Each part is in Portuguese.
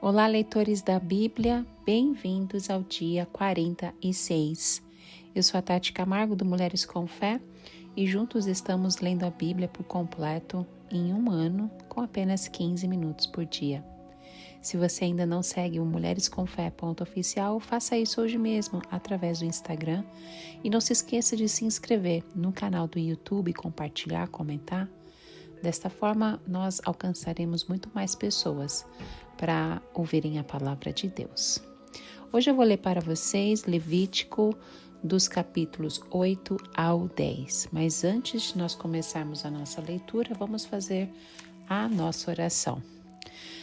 Olá, leitores da Bíblia, bem-vindos ao dia 46. Eu sou a Tati Camargo do Mulheres com Fé e juntos estamos lendo a Bíblia por completo em um ano com apenas 15 minutos por dia. Se você ainda não segue o Mulheres com Fé .oficial, faça isso hoje mesmo através do Instagram e não se esqueça de se inscrever no canal do YouTube, compartilhar, comentar. Desta forma, nós alcançaremos muito mais pessoas para ouvirem a palavra de Deus. Hoje eu vou ler para vocês Levítico dos capítulos 8 ao 10. Mas antes de nós começarmos a nossa leitura, vamos fazer a nossa oração.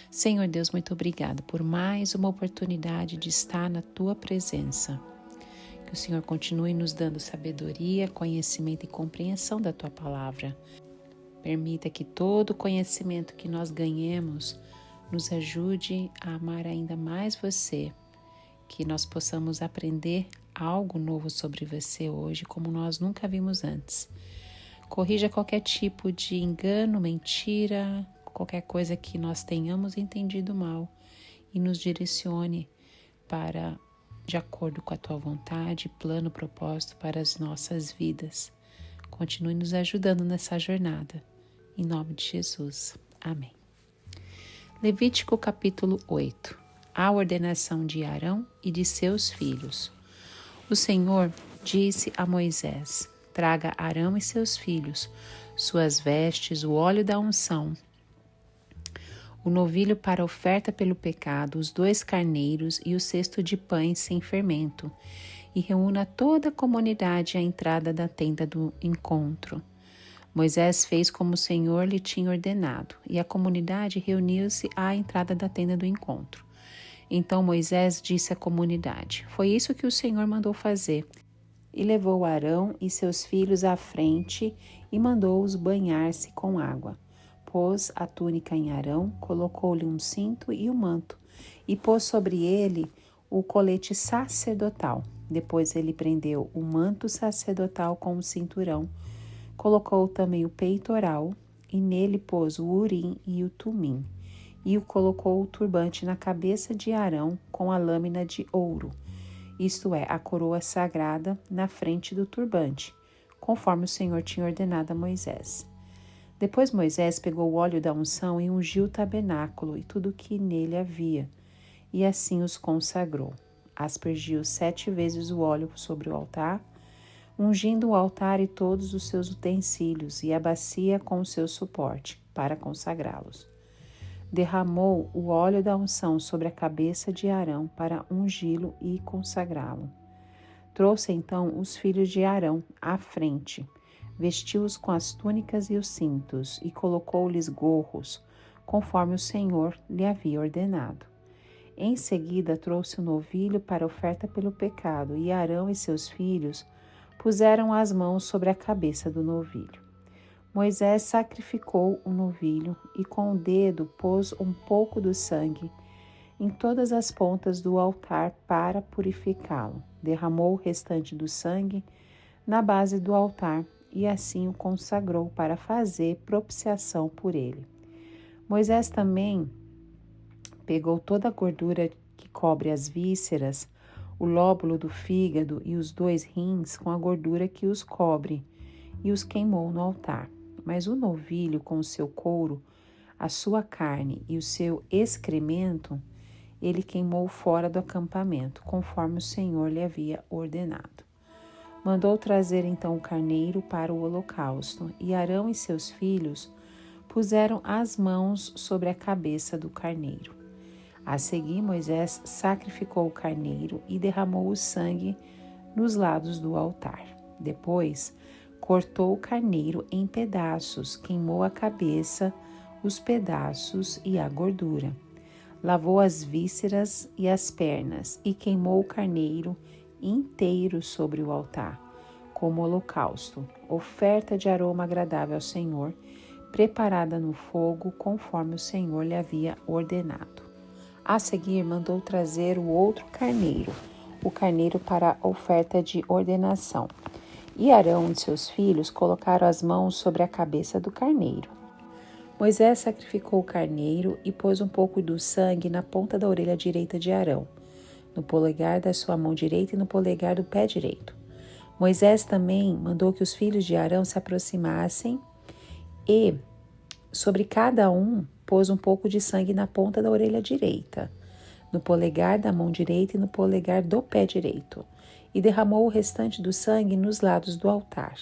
Senhor Deus, muito obrigada por mais uma oportunidade de estar na Tua presença. Que o Senhor continue nos dando sabedoria, conhecimento e compreensão da Tua palavra. Permita que todo o conhecimento que nós ganhemos nos ajude a amar ainda mais você, que nós possamos aprender algo novo sobre você hoje, como nós nunca vimos antes. Corrija qualquer tipo de engano, mentira, qualquer coisa que nós tenhamos entendido mal e nos direcione para, de acordo com a Tua vontade, plano, propósito para as nossas vidas. Continue nos ajudando nessa jornada. Em nome de Jesus. Amém. Levítico capítulo 8. A ordenação de Arão e de seus filhos. O Senhor disse a Moisés: traga Arão e seus filhos, suas vestes, o óleo da unção, o novilho para oferta pelo pecado, os 2 carneiros e o cesto de pães sem fermento, e reúna toda a comunidade à entrada da tenda do encontro. Moisés fez como o Senhor lhe tinha ordenado, e a comunidade reuniu-se à entrada da tenda do encontro. Então Moisés disse à comunidade: foi isso que o Senhor mandou fazer. E levou Arão e seus filhos à frente e mandou-os banhar-se com água. Pôs a túnica em Arão, colocou-lhe um cinto e um manto, e pôs sobre ele o colete sacerdotal. Depois ele prendeu o manto sacerdotal com o cinturão, colocou também o peitoral, e nele pôs o urim e o tumim, e colocou o turbante na cabeça de Arão com a lâmina de ouro, isto é, a coroa sagrada, na frente do turbante, conforme o Senhor tinha ordenado a Moisés. Depois Moisés pegou o óleo da unção e ungiu o tabernáculo e tudo o que nele havia, e assim os consagrou. Aspergiu 7 vezes o óleo sobre o altar, ungindo o altar e todos os seus utensílios e a bacia com o seu suporte, para consagrá-los. Derramou o óleo da unção sobre a cabeça de Arão para ungí-lo e consagrá-lo. Trouxe então os filhos de Arão à frente, vestiu-os com as túnicas e os cintos e colocou-lhes gorros, conforme o Senhor lhe havia ordenado. Em seguida trouxe o novilho para oferta pelo pecado, e Arão e seus filhos puseram as mãos sobre a cabeça do novilho. Moisés sacrificou o novilho e com o dedo pôs um pouco do sangue em todas as pontas do altar para purificá-lo. Derramou o restante do sangue na base do altar e assim o consagrou para fazer propiciação por ele. Moisés também pegou toda a gordura que cobre as vísceras, o lóbulo do fígado e os 2 rins com a gordura que os cobre, e os queimou no altar. Mas o novilho com o seu couro, a sua carne e o seu excremento, ele queimou fora do acampamento, conforme o Senhor lhe havia ordenado. Mandou trazer então o carneiro para o holocausto, e Arão e seus filhos puseram as mãos sobre a cabeça do carneiro. A seguir, Moisés sacrificou o carneiro e derramou o sangue nos lados do altar. Depois, cortou o carneiro em pedaços, queimou a cabeça, os pedaços e a gordura. Lavou as vísceras e as pernas e queimou o carneiro inteiro sobre o altar, como holocausto, oferta de aroma agradável ao Senhor, preparada no fogo, conforme o Senhor lhe havia ordenado. A seguir, mandou trazer o outro carneiro, o carneiro para a oferta de ordenação. E Arão e seus filhos colocaram as mãos sobre a cabeça do carneiro. Moisés sacrificou o carneiro e pôs um pouco do sangue na ponta da orelha direita de Arão, no polegar da sua mão direita e no polegar do pé direito. Moisés também mandou que os filhos de Arão se aproximassem e, sobre cada um, pôs um pouco de sangue na ponta da orelha direita, no polegar da mão direita e no polegar do pé direito, e derramou o restante do sangue nos lados do altar.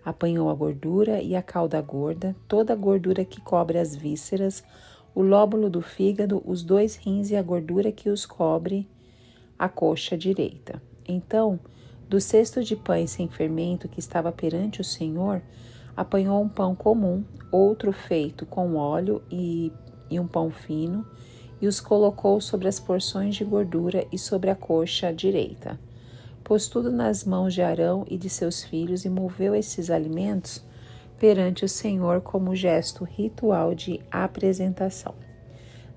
Apanhou a gordura e a cauda gorda, toda a gordura que cobre as vísceras, o lóbulo do fígado, os 2 rins e a gordura que os cobre a coxa direita. Então, do cesto de pães sem fermento que estava perante o Senhor, apanhou um pão comum, outro feito com óleo e um pão fino, e os colocou sobre as porções de gordura e sobre a coxa direita. Pôs tudo nas mãos de Arão e de seus filhos e moveu esses alimentos perante o Senhor como gesto ritual de apresentação.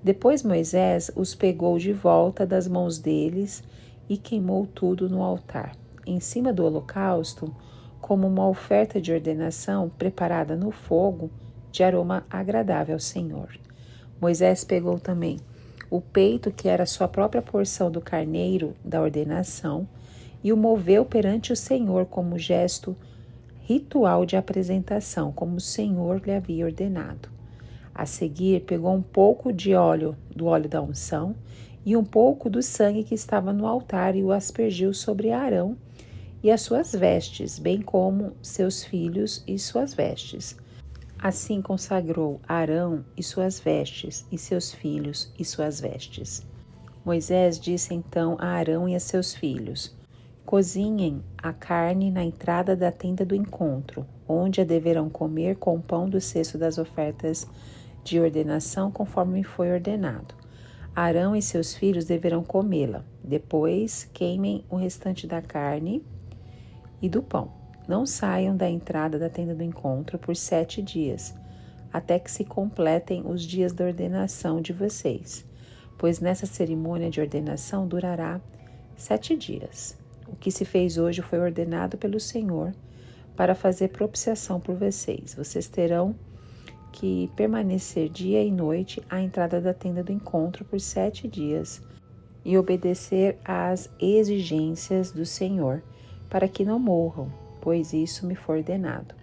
Depois Moisés os pegou de volta das mãos deles e queimou tudo no altar, em cima do holocausto, como uma oferta de ordenação preparada no fogo de aroma agradável ao Senhor. Moisés pegou também o peito, que era a sua própria porção do carneiro da ordenação, e o moveu perante o Senhor como gesto ritual de apresentação, como o Senhor lhe havia ordenado. A seguir, pegou um pouco de óleo, do óleo da unção, e um pouco do sangue que estava no altar e o aspergiu sobre Arão e as suas vestes, bem como seus filhos e suas vestes. Assim consagrou Arão e suas vestes, e seus filhos e suas vestes. Moisés disse então a Arão e a seus filhos: cozinhem a carne na entrada da tenda do encontro, onde a deverão comer com o pão do cesto das ofertas de ordenação, conforme foi ordenado. Arão e seus filhos deverão comê-la. Depois queimem o restante da carne e do pão. Não saiam da entrada da tenda do encontro por 7 dias, até que se completem os dias da ordenação de vocês, pois nessa cerimônia de ordenação durará 7 dias. O que se fez hoje foi ordenado pelo Senhor para fazer propiciação por vocês. Vocês terão que permanecer dia e noite à entrada da tenda do encontro por 7 dias e obedecer às exigências do Senhor, para que não morram, pois isso me foi ordenado.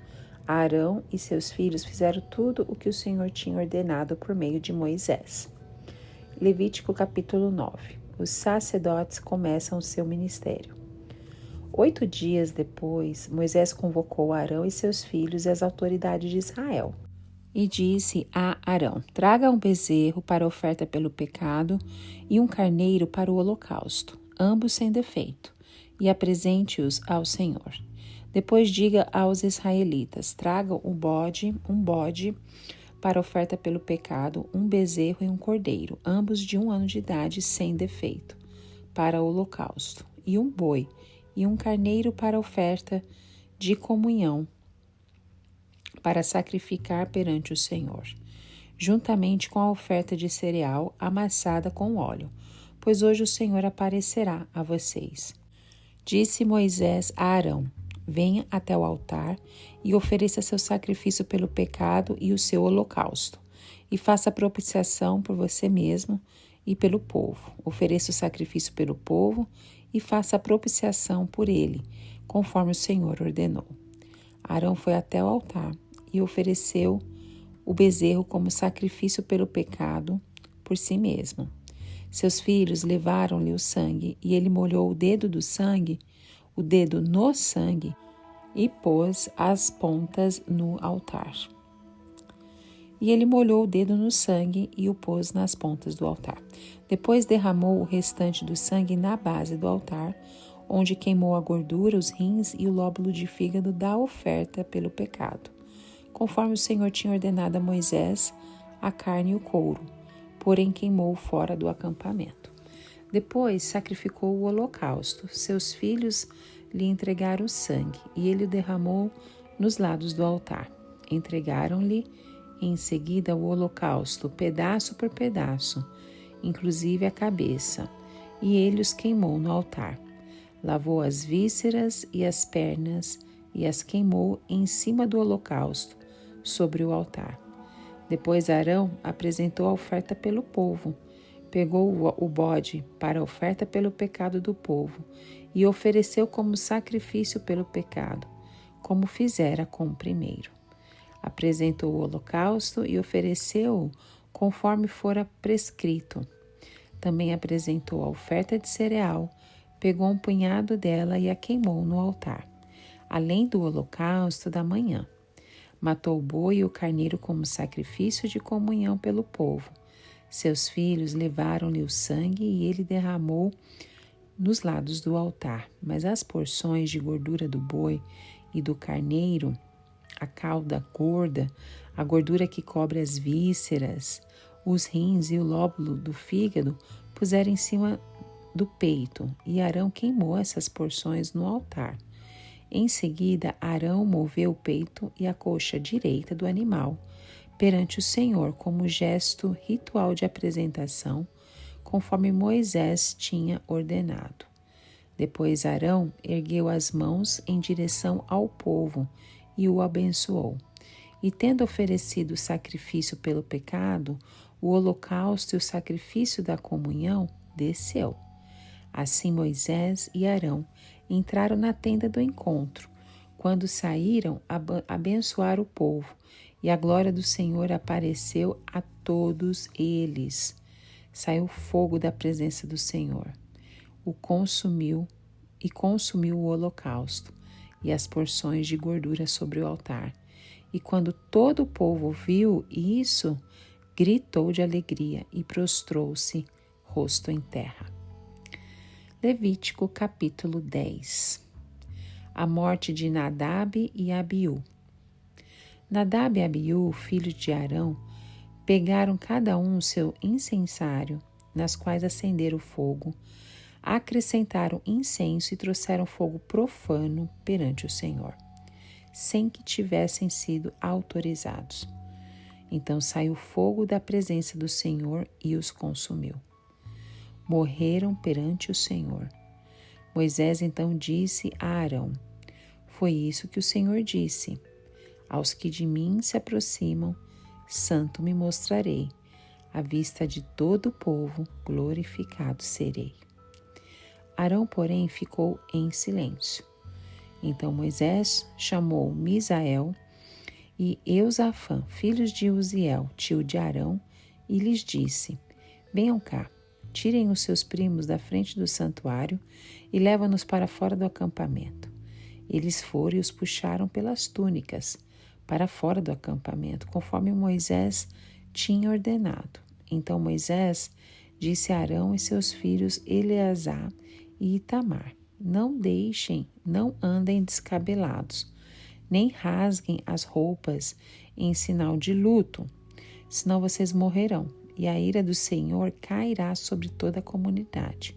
Arão e seus filhos fizeram tudo o que o Senhor tinha ordenado por meio de Moisés. Levítico capítulo 9. Os sacerdotes começam o seu ministério. 8 dias depois, Moisés convocou Arão e seus filhos e as autoridades de Israel. E disse a Arão: traga um bezerro para a oferta pelo pecado e um carneiro para o holocausto, ambos sem defeito, e apresente-os ao Senhor. Depois diga aos israelitas: tragam um bode para a oferta pelo pecado, um bezerro e um cordeiro, ambos de 1 ano de idade, sem defeito, para o holocausto, e um boi, e um carneiro para a oferta de comunhão, para sacrificar perante o Senhor, juntamente com a oferta de cereal amassada com óleo, pois hoje o Senhor aparecerá a vocês. Disse Moisés a Arão: venha até o altar e ofereça seu sacrifício pelo pecado e o seu holocausto, e faça propiciação por você mesmo e pelo povo. Ofereça o sacrifício pelo povo e faça a propiciação por ele, conforme o Senhor ordenou. Arão foi até o altar e ofereceu o bezerro como sacrifício pelo pecado por si mesmo. Seus filhos levaram-lhe o sangue, e ele molhou o dedo no sangue, e pôs as pontas no altar. E ele molhou o dedo no sangue e o pôs nas pontas do altar. Depois derramou o restante do sangue na base do altar, onde queimou a gordura, os rins e o lóbulo de fígado da oferta pelo pecado, conforme o Senhor tinha ordenado a Moisés, a carne e o couro, porém queimou fora do acampamento. Depois sacrificou o holocausto. Seus filhos lhe entregaram o sangue, e ele o derramou nos lados do altar. Entregaram-lhe em seguida o holocausto, pedaço por pedaço, inclusive a cabeça, e ele os queimou no altar. Lavou as vísceras e as pernas e as queimou em cima do holocausto, sobre o altar. Depois Arão apresentou a oferta pelo povo, pegou o bode para a oferta pelo pecado do povo e ofereceu como sacrifício pelo pecado, como fizera com o primeiro. Apresentou o holocausto e ofereceu-o conforme fora prescrito. Também apresentou a oferta de cereal, pegou um punhado dela e a queimou no altar, além do holocausto da manhã. Matou o boi e o carneiro como sacrifício de comunhão pelo povo. Seus filhos levaram-lhe o sangue e ele derramou nos lados do altar. Mas as porções de gordura do boi e do carneiro, a cauda gorda, a gordura que cobre as vísceras, os rins e o lóbulo do fígado, puseram em cima do peito, e Arão queimou essas porções no altar. Em seguida, Arão moveu o peito e a coxa direita do animal perante o Senhor como gesto ritual de apresentação, conforme Moisés tinha ordenado. Depois Arão ergueu as mãos em direção ao povo e o abençoou. E tendo oferecido o sacrifício pelo pecado, o holocausto e o sacrifício da comunhão, desceu. Assim Moisés e Arão entraram na tenda do encontro. Quando saíram, abençoaram o povo, e a glória do Senhor apareceu a todos eles. Saiu fogo da presença do Senhor, consumiu o holocausto e as porções de gordura sobre o altar. E quando todo o povo viu isso, gritou de alegria e prostrou-se, rosto em terra. Levítico capítulo 10. A morte de Nadab e Abiú. Nadab e Abiú, filhos de Arão, pegaram cada um o seu incensário, nas quais acenderam fogo, acrescentaram incenso e trouxeram fogo profano perante o Senhor, sem que tivessem sido autorizados. Então saiu fogo da presença do Senhor e os consumiu. Morreram perante o Senhor. Moisés então disse a Arão: Foi isso que o Senhor disse: Aos que de mim se aproximam, santo me mostrarei. À vista de todo o povo, glorificado serei. Arão, porém, ficou em silêncio. Então Moisés chamou Misael e Eusafã, filhos de Uziel, tio de Arão, e lhes disse: Venham cá, tirem os seus primos da frente do santuário e levam-nos para fora do acampamento. Eles foram e os puxaram pelas túnicas para fora do acampamento, conforme Moisés tinha ordenado. Então Moisés disse a Arão e seus filhos Eleazar e Itamar: não andem descabelados, nem rasguem as roupas em sinal de luto, senão vocês morrerão, e a ira do Senhor cairá sobre toda a comunidade.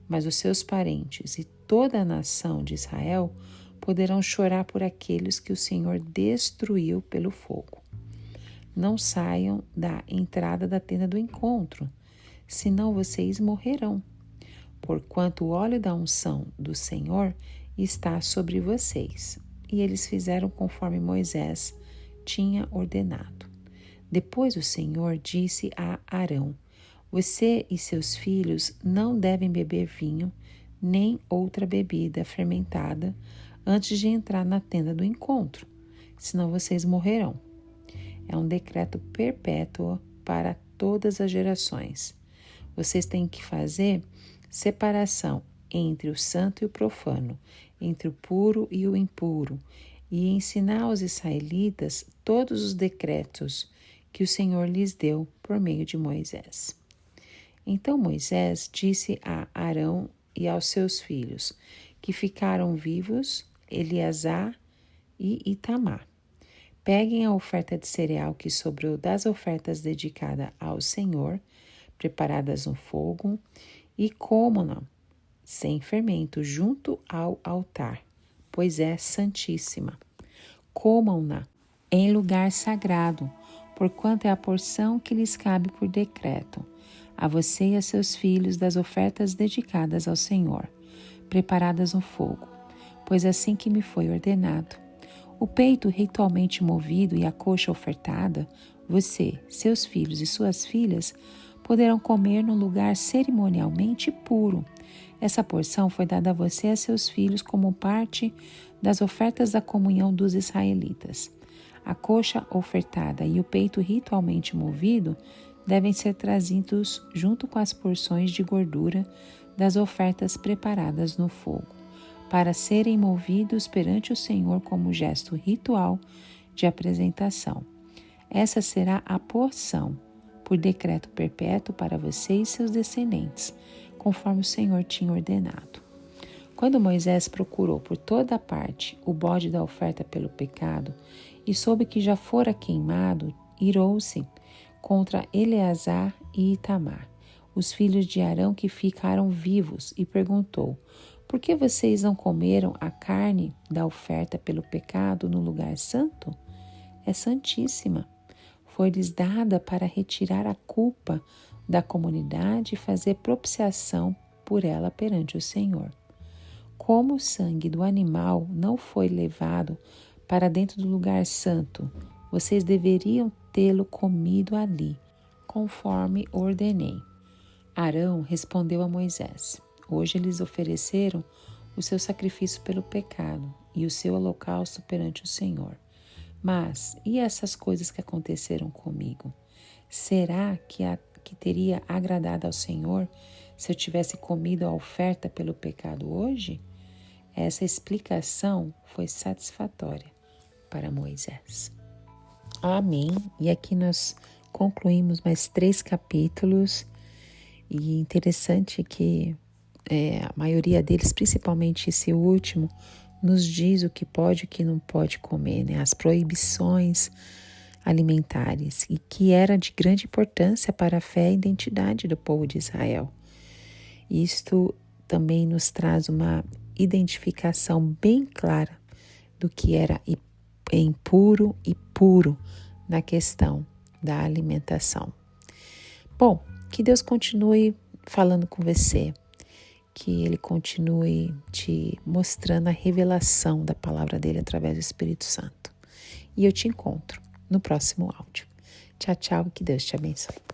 Mas os seus parentes e toda a nação de Israel poderão chorar por aqueles que o Senhor destruiu pelo fogo. Não saiam da entrada da tenda do encontro, senão vocês morrerão, porquanto o óleo da unção do Senhor está sobre vocês. E eles fizeram conforme Moisés tinha ordenado. Depois o Senhor disse a Arão: Você e seus filhos não devem beber vinho, nem outra bebida fermentada, antes de entrar na tenda do encontro, senão vocês morrerão. É um decreto perpétuo para todas as gerações. Vocês têm que fazer separação entre o santo e o profano, entre o puro e o impuro, e ensinar aos israelitas todos os decretos que o Senhor lhes deu por meio de Moisés. Então Moisés disse a Arão e aos seus filhos, que ficaram vivos, Eleazar e Itamar: Peguem a oferta de cereal que sobrou das ofertas dedicadas ao Senhor, preparadas no fogo, e comam-na sem fermento junto ao altar, pois é santíssima. Comam-na em lugar sagrado, porquanto é a porção que lhes cabe por decreto, a você e a seus filhos das ofertas dedicadas ao Senhor, preparadas no fogo, pois assim que me foi ordenado. O peito ritualmente movido e a coxa ofertada, você, seus filhos e suas filhas poderão comer num lugar cerimonialmente puro. Essa porção foi dada a você e a seus filhos como parte das ofertas da comunhão dos israelitas. A coxa ofertada e o peito ritualmente movido devem ser trazidos junto com as porções de gordura das ofertas preparadas no fogo, para serem movidos perante o Senhor como gesto ritual de apresentação. Essa será a porção, por decreto perpétuo para você e seus descendentes, conforme o Senhor tinha ordenado. Quando Moisés procurou por toda parte o bode da oferta pelo pecado e soube que já fora queimado, irou-se contra Eleazar e Itamar, os filhos de Arão que ficaram vivos, e perguntou: por que vocês não comeram a carne da oferta pelo pecado no lugar santo? É santíssima. Foi-lhes dada para retirar a culpa da comunidade e fazer propiciação por ela perante o Senhor. Como o sangue do animal não foi levado para dentro do lugar santo, vocês deveriam tê-lo comido ali, conforme ordenei. Arão respondeu a Moisés: hoje eles ofereceram o seu sacrifício pelo pecado e o seu holocausto perante o Senhor. Mas, e essas coisas que aconteceram comigo? Será que teria agradado ao Senhor se eu tivesse comido a oferta pelo pecado hoje? Essa explicação foi satisfatória para Moisés. Amém. E aqui nós concluímos mais 3 capítulos. E interessante que a maioria deles, principalmente esse último, nos diz o que pode e o que não pode comer, né? As proibições alimentares, e que era de grande importância para a fé e identidade do povo de Israel. Isto também nos traz uma identificação bem clara do que era impuro e puro na questão da alimentação. Bom, que Deus continue falando com você, que Ele continue te mostrando a revelação da palavra dEle através do Espírito Santo. E eu te encontro no próximo áudio. Tchau, tchau, e que Deus te abençoe.